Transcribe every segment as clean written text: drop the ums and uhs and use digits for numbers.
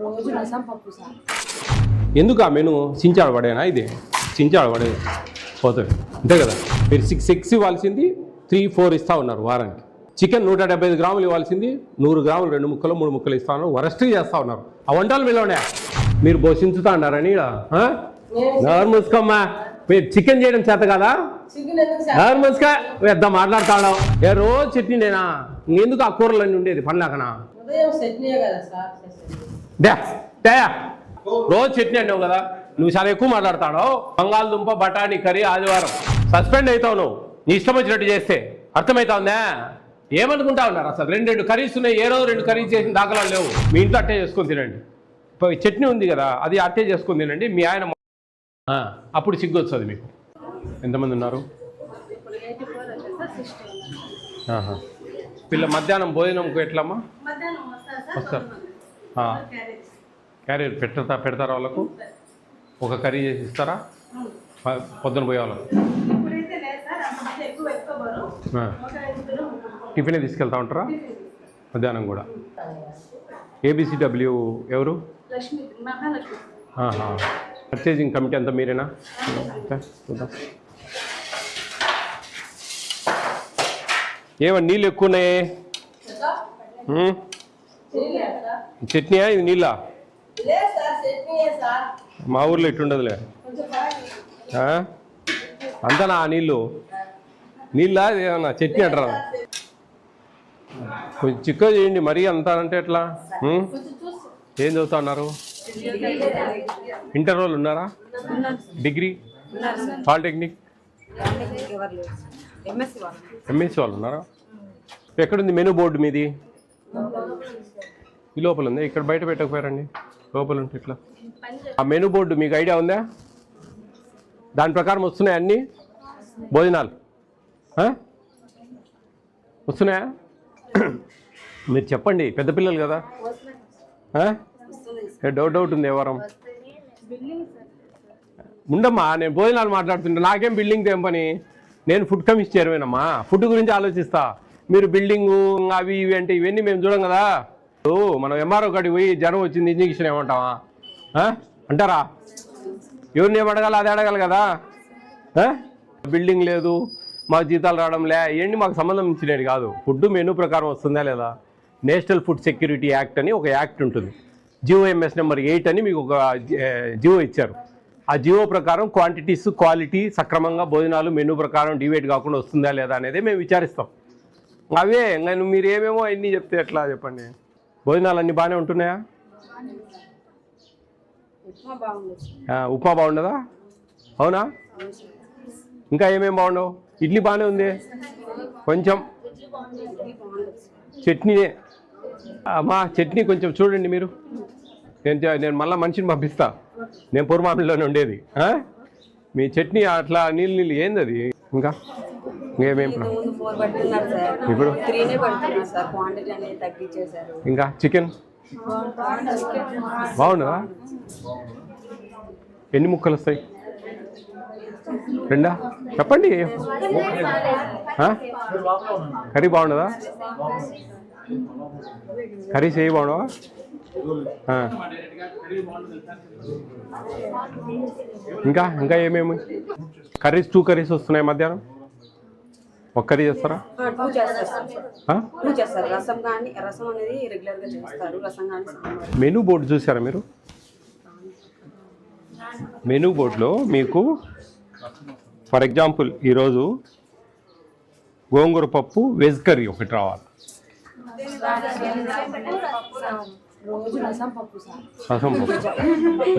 రోజు రసం పప్పు సార్. ఎందుకు ఆ మెను చించాడు పడేనా? ఇది చించాడు పడే పోతుంది అంతే కదా. మీరు 6 ఇవ్వాల్సింది 3-4 ఇస్తూ ఉన్నారు వారానికి. చికెన్ 175 గ్రాములు ఇవ్వాల్సింది 100 గ్రాములు 2 ముక్కలు 3 ముక్కలు ఇస్తూ ఉన్నారు. వరస్ట్గా చేస్తూ ఉన్నారు. ఆ వంటలు మీలోనే మీరు పోషించుతా అన్నారని నోర్మూసుకోమ్మా. మీరు చికెన్ చేయడం చేత కదా, నోర్మూసుగా పెద్ద మాట్లాడుతాడు. ఏ రోజు చట్నీనేనా? ఎందుకు ఆ కూరలన్నీ ఉండేది పండ్లాకనా? రోజు చట్నీ అన్నావు కదా, నువ్వు చాలా ఎక్కువ మాట్లాడతాడు. బంగాళదుంప బఠానీ కర్రీ ఆదివారం సస్పెండ్ అవుతావు నువ్వు, నీ ఇష్టం వచ్చినట్టు చేస్తే. అర్థమవుతుందా? ఏమనుకుంటా ఉన్నారు అసలు? 2 కర్రీస్ ఉన్నాయి, ఏ రోజు 2 కర్రీస్ చేసిన దాఖలాలు లేవు. మీ ఇంట్లో అట్టే చేసుకొని తినండి. చట్నీ ఉంది కదా, అది అట్టే చేసుకొని తినండి. మీ ఆయన అప్పుడు సిగ్గు వస్తుంది మీకు. ఎంతమంది ఉన్నారు? పిల్ల మధ్యాహ్నం భోజనంకు ఎట్లమ్మా వస్తారు? క్యారియర్ పెడతారా వాళ్ళకు? ఒక కర్రీ చేసి ఇస్తారా పొద్దున పోయే వాళ్ళకు? టిఫినే తీసుకెళ్తా ఉంటారా మధ్యాహ్నం కూడా? ABCW ఎవరు? పర్చేజింగ్ కమిటీ అంతా మీరేనా? చూద్దాం. ఏమన్నా నీళ్ళు ఎక్కువ ఉన్నాయే? చట్నీయా ఇది నీళ్ళా? మా ఊర్లో ఇట్టుండదులే. అంతనా నీళ్ళా ఏమన్నా చట్నీ అంటారా? కొంచెం చిక్కగా చేయండి. మరీ అంతా అంటే ఎట్లా? ఏం చదువుతా ఉన్నారు? ఇంటర్ వాళ్ళు ఉన్నారా? డిగ్రీ పాలిటెక్నిక్ MSc వాళ్ళు ఉన్నారా? ఎక్కడుంది మెనూ బోర్డు మీది? ఈ లోపల ఉంది. ఇక్కడ బయట పెట్టకపోయారండి, లోపల ఉంటే ఇట్లా. ఆ మెనూ బోర్డు మీకు ఐడియా ఉందా? దాని ప్రకారం వస్తున్నాయా అన్నీ భోజనాలు? వస్తున్నాయా? మీరు చెప్పండి, పెద్ద పిల్లలు కదా. డౌట్ ఉంది. ఎవరం ఉండమ్మా, నేను భోజనాలు మాట్లాడుతుంటే నాకేం బిల్డింగ్ ఏం పని? నేను ఫుడ్ కమిషన్ చైర్మన్. ఫుడ్ గురించి ఆలోచిస్తా. మీరు బిల్డింగు అవి ఇవి అంటే ఇవన్నీ మేము చూడం కదా. మనం MRO కాడికి పోయి జ్వరం వచ్చింది ఇంజక్షన్ ఏమంటావా అంటారా? ఎవరిని ఏం అడగాలి? అది అడగాలి కదా. బిల్డింగ్ లేదు, మాకు జీతాలు రావడం లే, ఇవన్నీ మాకు సంబంధించినవి కాదు. ఫుడ్ మెనూ ప్రకారం వస్తుందా లేదా? నేషనల్ ఫుడ్ సెక్యూరిటీ యాక్ట్ అని ఒక యాక్ట్ ఉంటుంది. GOMS నెంబర్ 8 అని మీకు ఒక జియో ఇచ్చారు. ఆ జియో ప్రకారం క్వాంటిటీస్ క్వాలిటీ సక్రమంగా భోజనాలు మెనూ ప్రకారం డివైడ్ కాకుండా వస్తుందా లేదా అనేది మేము విచారిస్తాం. అవే ఇంకా మీరు ఏమేమో అన్నీ చెప్తే ఎట్లా చెప్పండి? భోజనాలు అన్నీ బాగానే ఉంటున్నాయా? ఉప్మా బాగుండదా? అవునా? ఇంకా ఏమేమి బాగుండవు? ఇడ్లీ బాగానే ఉంది. కొంచెం చట్నీనే అమ్మా, చట్నీ కొంచెం చూడండి మీరు. నేను మళ్ళీ మనిషిని పంపిస్తా. నేను పూర్వామిలోనే ఉండేది. మీ చట్నీ అట్లా నీళ్ళు ఏంది అది? ఇంకా ఇంకేమేమి ఇప్పుడు? ఇంకా చికెన్ బాగుండదా? ఎన్ని ముక్కలు వస్తాయి? 2 చెప్పండి. కర్రీ బాగుండదా? కర్రీ చేయి బాగుండవా? ఇంకా ఏమేమి కర్రీస్? 2 కర్రీస్ వస్తున్నాయి మధ్యాహ్నం. 1 కర్రీ చేస్తారా? మెనూ బోర్డు చూసారా మీరు? మెనూ బోర్డులో మీకు ఫర్ ఎగ్జాంపుల్ ఈరోజు గోంగూర పప్పు వెజ్ కర్రీ ఒకటి రావాలి. రసం పప్పు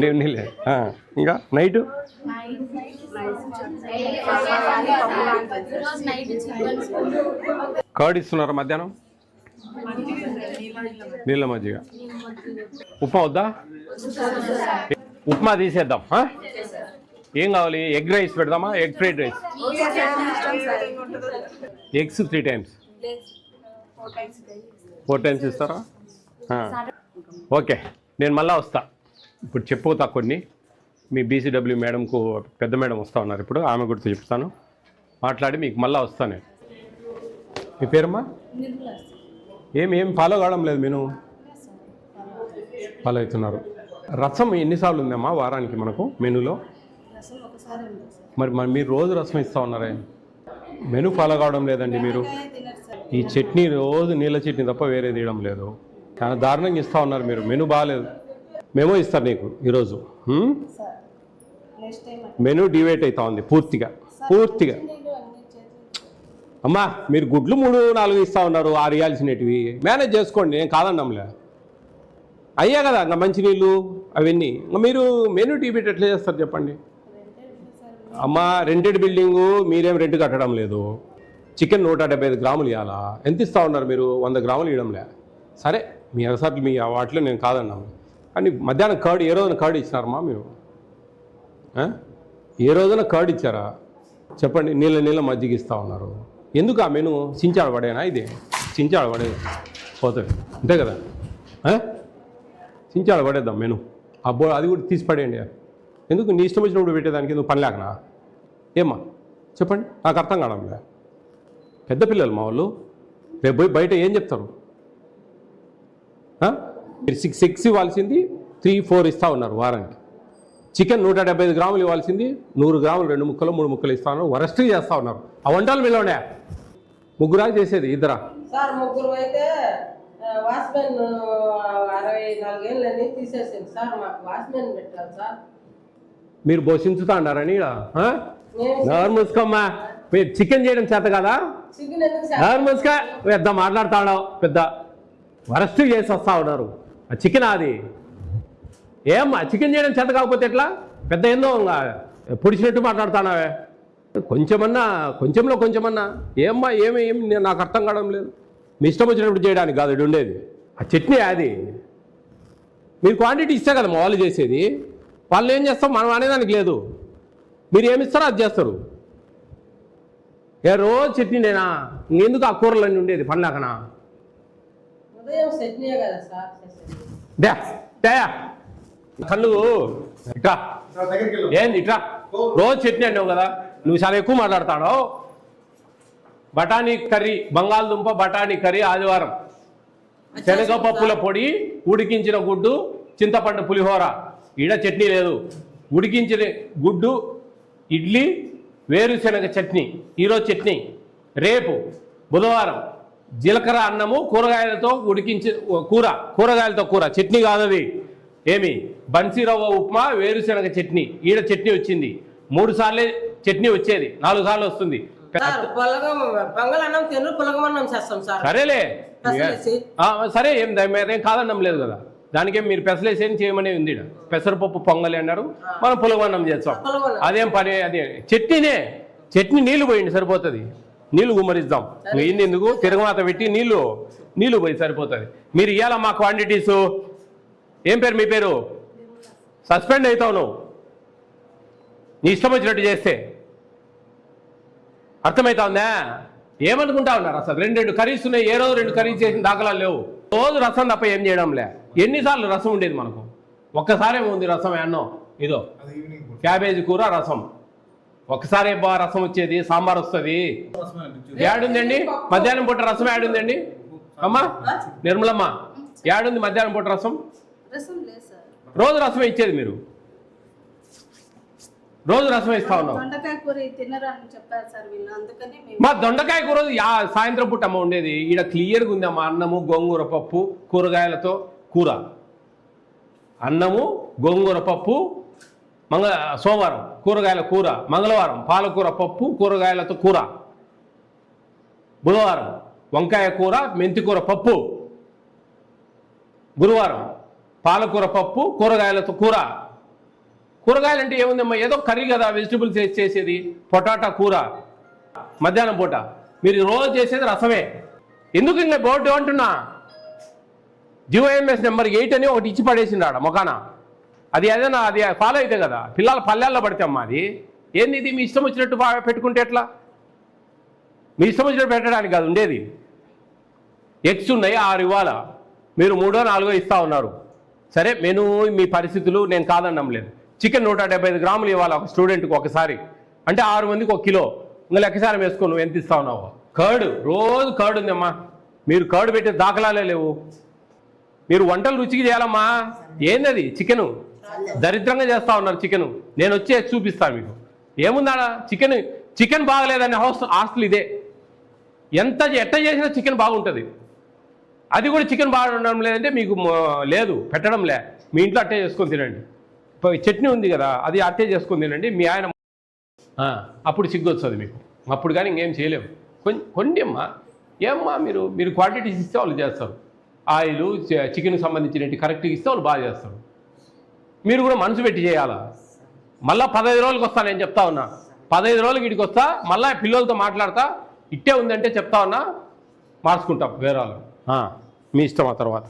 నీళ్ళే. ఇంకా నైట్ కర్డ్ ఇస్తున్నారా మధ్యాహ్నం? నీళ్ళ మజ్జిగ. ఉప్మా వద్దా? ఉప్మా తీసేద్దాం. ఏం కావాలి? ఎగ్ రైస్ పెడదామా? Egg fried rice. Eggs 3 times 4 times ఇస్తారా? ఓకే, నేను మళ్ళీ వస్తా. ఇప్పుడు చెప్పుతా కొన్ని. మీ BCW మేడంకు పెద్ద మేడం వస్తూ ఉన్నారు ఇప్పుడు, ఆమె గురించి చెప్తాను. మాట్లాడి మీకు మళ్ళీ వస్తాను నేను. మీ పేరమ్మా? ఏం ఫాలో కావడం లేదు నేను. ఫాలో అవుతున్నారు. రసం ఎన్నిసార్లు ఉందమ్మా వారానికి మనకు మెనూలో? రసం ఒకసారి ఉంది సార్. మరి మీరు రోజు రసం ఇస్తూ ఉన్నారే, మెనూ ఫాలో కావడం లేదండి మీరు. తినరు సార్. ఈ చట్నీ రోజు నీళ్ళ చట్నీ తప్ప వేరే తీయడం లేదు. చాలా దారుణంగా ఇస్తూ ఉన్నారు మీరు. మెనూ బాగాలేదు. మేమో ఇస్తారు నీకు ఈరోజు. సార్ నెక్స్ట్ టైం మెనూ డివైట్ అవుతా ఉంది పూర్తిగా. అమ్మా మీరు గుడ్లు 3-4 ఇస్తూ ఉన్నారు, 6 ఇవ్వాల్సినవి మేనేజ్ చేసుకోండి, నేను కాదన్నాంలే. అయ్యా కదా ఇంకా మంచినీళ్ళు అవన్నీ. ఇంకా మీరు మెనూ డివైట్ ఎట్లా చేస్తారు చెప్పండి. అమ్మా రెంటెడ్ బిల్డింగు, మీరేం రెంట్ కట్టడం లేదు. చికెన్ 175 గ్రాములు ఇవ్వాలా? ఎంత ఇస్తూ ఉన్నారు మీరు? 100 గ్రాములు ఇవ్వడంలే. సరే మీ అసలు మీ వాటిలో నేను కాదన్నాము, కానీ మధ్యాహ్నం కర్డ్ ఏ రోజున కర్డ్ ఇచ్చినారమ్మా మీరు? ఏ రోజున కర్డ్ ఇచ్చారా చెప్పండి? నీళ్ళ మజ్జిగ ఇస్తూ ఉన్నారు. ఎందుకు ఆ మెను? చించాడు పడేనా? ఇది చించాడు పడే పోతుంది అంతే కదా. చించాడు పడేద్దాం మెను. అది కూడా తీసి పడేయండి. ఎందుకు నీ ఇష్టం వచ్చినప్పుడు పెట్టేదానికి ఎందుకు పని లేకనా? ఏమ్మా చెప్పండి, నాకు అర్థం కావడంలే. పెద్ద పిల్లలు మా వాళ్ళు, రేపు పోయి బయట ఏం చెప్తారు? మీరు 6 ఇవ్వాల్సింది 3-4 ఇస్తూ ఉన్నారు వారానికి. చికెన్ 175 గ్రాములు ఇవ్వాల్సింది 100 గ్రాములు 2 ముక్కలు 3 ముక్కలు ఇస్తూ ఉన్నారు. వరస్ట్గా చేస్తూ ఉన్నారు. ఆ వంటలు మీలోనే ముగ్గురా చేసేది, ఇద్దరా? సార్ ముగ్గురు అయితే వాచ్మెన్ 64 ఏళ్ళని తీసేసింది సార్. మాకు వాచ్మెన్ పెట్టాలి సార్. మీరు పోషించుతా అన్నారని నోరు మూసుకోమ్మా. మీరు చికెన్ చేయడం చేత కదా? చికెన్ ఎందుకు సార్? నోరు మూసుకో. పెద్ద మాట్లాడుతాడు, పెద్ద వరస్ట్గా చేసి వస్తూ ఉన్నారు. ఆ చికెన్ అది ఏమ్మా చికెన్ చేయడం చేత కాకపోతే ఎట్లా? పెద్ద ఏందో పొడిచినట్టు మాట్లాడుతున్నావే. కొంచెంలో కొంచెమన్నా ఏమ్మా ఏమి నాకు అర్థం కావడం లేదు. మీ ఇష్టం వచ్చినప్పుడు చేయడానికి కాదు ఇది ఉండేది. ఆ చట్నీ అది మీరు క్వాంటిటీ ఇస్తే కదా మా వాళ్ళు చేసేది. వాళ్ళు ఏం చేస్తాం మనం అనేదానికి లేదు. మీరు ఏమిస్తారో అది చేస్తారు. రోజు చట్నీ నేనా? ఎందుకు ఆ కూరలన్నీ ఉండేది పండ్లాకనా? ఉదయం చట్నీ కదా సార్. కళ్ళు ఇట్రా, ఏంది ఇట్రా? రోజు చట్నీ అన్నావు కదా, నువ్వు చాలా ఎక్కువ మాట్లాడతాడు. బఠానీ కర్రీ, బంగాళదుంప బఠానీ కర్రీ ఆదివారం. శనగపప్పుల పొడి, ఉడికించిన గుడ్డు, చింతపండు పులిహోర. ఈడ చట్నీ లేదు. ఉడికించిన గుడ్డు, ఇడ్లీ, వేరుశనగ చట్నీ. ఈరోజు చట్నీ. రేపు బుధవారం జీలకర్ర అన్నము కూరగాయలతో కూరగాయలతో కూర. చట్నీ కాదది. ఏమి బన్సీరవ్వ ఉప్మా, వేరుశనగ చట్నీ. ఈడ చట్నీ వచ్చింది. 3 సార్లే చట్నీ వచ్చేది, 4 సార్లు వస్తుంది. సరేలే సరే, ఏం కాదన్నం లేదు కదా. దానికేం మీరు పెసలేసేం చేయమనే ఉంది. పెసరపప్పు పొంగలి అన్నారు, మనం పులగన్నం చేస్తాం. అదేం పని? అదే చట్నీనే. చట్నీ నీళ్లు పోయింది సరిపోతుంది. నీళ్లు గుమ్మరిద్దాం. ఇన్ని ఎందుకు? తిరగమాత పెట్టి నీళ్లు పోయి సరిపోతుంది. మీరు ఇవ్వాల మా క్వాంటిటీసు. ఏం పేరు మీ పేరు? సస్పెండ్ అవుతావు నువ్వు నీ ఇష్టం వచ్చినట్టు చేస్తే. అర్థమవుతా ఉందా? ఏమనుకుంటా ఉన్నారు అసలు? 2 కర్రీస్ ఉన్నాయి. ఏ రోజు 2 కర్రీస్ చేసిన దాఖలాలు లేవు. రోజు రసం తప్ప ఏం చేయడంలే. ఎన్నిసార్లు రసం ఉండేది మనకు? ఒక్కసారి ఏమో ఉంది రసం. అన్నం ఇదో క్యాబేజీ కూర రసం. ఒక్కసారి రసం వచ్చేది, సాంబార్ వస్తుంది. ఏడుందండి మధ్యాహ్నం పూట రసం? ఏడుందండి అమ్మా నిర్మలమ్మ? ఏడుంది మధ్యాహ్నం పూట రసం? రోజు రసమే ఇచ్చేది మీరు. రోజు రసం ఇస్తా ఉన్నాం. మా దొండకాయ కూర సాయంత్రం పూట అమ్మ ఉండేది. ఈడ క్లియర్గా ఉంది అమ్మ. అన్నము గోంగూర పప్పు కూరగాయలతో కూర. అన్నము గోంగూర పప్పు. సోమవారం కూరగాయల కూర. మంగళవారం పాలకూర పప్పు కూరగాయలతో కూర. బుధవారం వంకాయ కూర మెంతికూర పప్పు. గురువారం పాలకూర పప్పు కూరగాయలతో కూర. కూరగాయలు అంటే ఏముందమ్మా? ఏదో కర్రీ కదా, వెజిటబుల్స్ చేసేది. పొటాటా కూర. మధ్యాహ్నం పూట మీరు రోజు చేసేది రసమే. ఎందుకు ఇంకా బోర్డు అంటున్నా? GOMS నెంబర్ 8 అని ఒకటి ఇచ్చి పడేసింది ఆడ మొకాన. అది ఏదైనా అది ఫాలో అయితే కదా. పిల్లల పల్లెల్లో పడితే అమ్మా అది ఏంది? ఇది మీ ఇష్టం వచ్చినట్టు పెట్టుకుంటే ఎట్లా? మీ ఇష్టం వచ్చినట్టు పెట్టడానికి కాదు ఉండేది. ఎగ్స్ ఉన్నాయి 6 ఇవ్వాలా, మీరు 3 4 ఇస్తా ఉన్నారు. సరే మెనూ మీ పరిస్థితులు నేను కాదన్నం లేదు. చికెన్ 175 గ్రాములు ఇవ్వాలి ఒక స్టూడెంట్కి ఒకసారి. అంటే 6 మందికి 1 కిలో. ఇంకా లెక్కసారి వేసుకో నువ్వు ఎంత ఇస్తా ఉన్నావు. కర్డ్ రోజు కర్డ్ ఉందమ్మా. మీరు కర్డ్ పెట్టే దాఖలాలే లేవు. మీరు వంటలు రుచికి చేయాలమ్మా. ఏంది అది చికెను దరిద్రంగా చేస్తూ ఉన్నారు చికెను. నేను వచ్చి చూపిస్తాను మీకు. ఏముందా చికెన్ బాగలేదని హాస్టల్ ఇదే. ఎట్ట చేసినా చికెన్ బాగుంటుంది. అది కూడా చికెన్ బాగుండడం లేదంటే మీకు లేదు పెట్టడం లే. మీ ఇంట్లో అట్టే చేసుకొని తినండి. చట్నీ ఉంది కదా, అది అట్టే చేసుకొని తినండి. మీ ఆయన అప్పుడు సిగ్గు వస్తుంది మీకు. అప్పుడు కానీ ఇంకేం చేయలేము. కొన్ని అమ్మా ఏమ్మా మీరు క్వాంటిటీస్ ఇస్తే వాళ్ళు చేస్తారు. ఆయిల్ చికెన్కి సంబంధించినట్టు కరెక్ట్గా ఇస్తే వాళ్ళు బాగా చేస్తారు. మీరు కూడా మనసు పెట్టి చేయాలా. మళ్ళీ 15 రోజులకి వస్తా నేను చెప్తా ఉన్నా. 15 రోజులకి ఇటుకి వస్తా, మళ్ళీ పిల్లలతో మాట్లాడతా. ఇట్టే ఉందంటే చెప్తా ఉన్నా, మార్చుకుంటాం వేరే వాళ్ళు. మీ ఇష్టం. ఆ తర్వాత